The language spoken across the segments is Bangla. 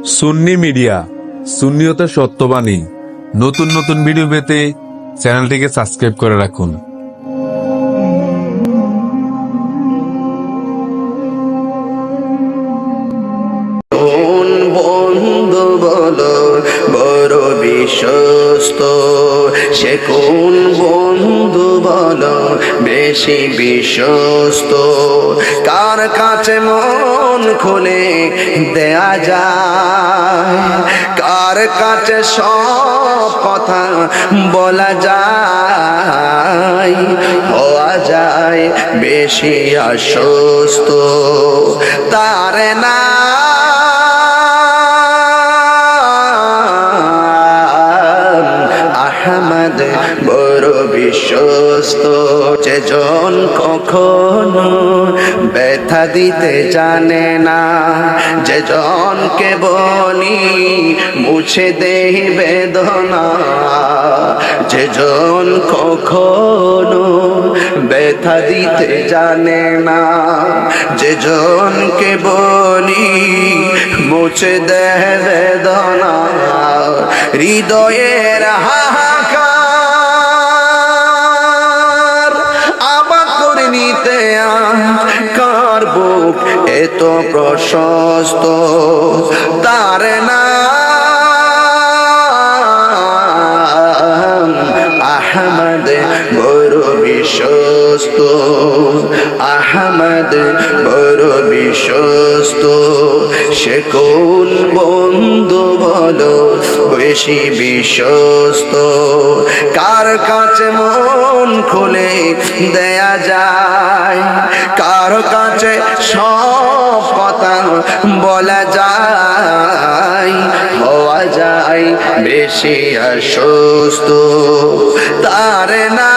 সুন্নি মিডিয়া, সুন্নিয়তের সত্যবাণী। নতুন নতুন ভিডিও পেতে চ্যানেলটিকে সাবস্ক্রাইব করে রাখুন। বন্ধু বলো বড় বিশ্বস্ত, সে কোন বন্ধু বলো বেশি বিশ্বস্ত? কার কাছে মন খুলে দেয়া যায়, কার কাছে সব কথা বলা যায়, হওয়া যায় বেশি আশ্বস্ত তার না আহমদ বড় বিশ্বস্ত। যেজন কখনো ব্যথা দিতে জানে না, যেজনকে বলি মুছে দেই বেদনা, যেজন কখনো ব্যথা দিতে জানে না, যেজনকে বলি মুছে দেয় বেদনা, হৃদয়ের হাহাকার আবাক করে নিতে কার বুক এত প্রশস্ত? তার নাম আহমদ বড় বিশ্বস্ত, আহমদ বড় বিশ্বস্ত। সে কোন বন্ধু বলো বেশি বিশ্বস্ত? কার কাছে মন খুলে দেয়া যায়, কার কাছে সব কথা বলা যায়, হওয়া যায় বেশি আশ্বস্ত তার না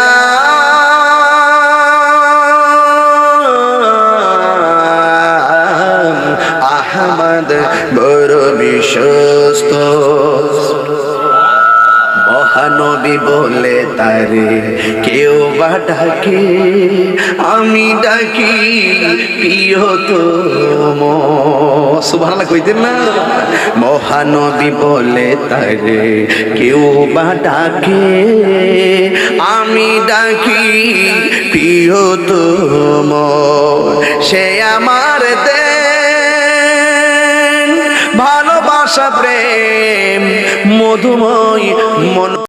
আহমদ বড় বিশ্বস্ত। মহানবী বলে তারে কেউ বা ডাকে, আমি ডাকি প্রিয়তম। সুবহানাল্লাহ কইতেন না? মহানবী বলে তারে কেউ বা ডাকে, আমি ডাকি প্রিয়তম। সে আমার দেন ভালোবাসা প্রেম মধুময় মন।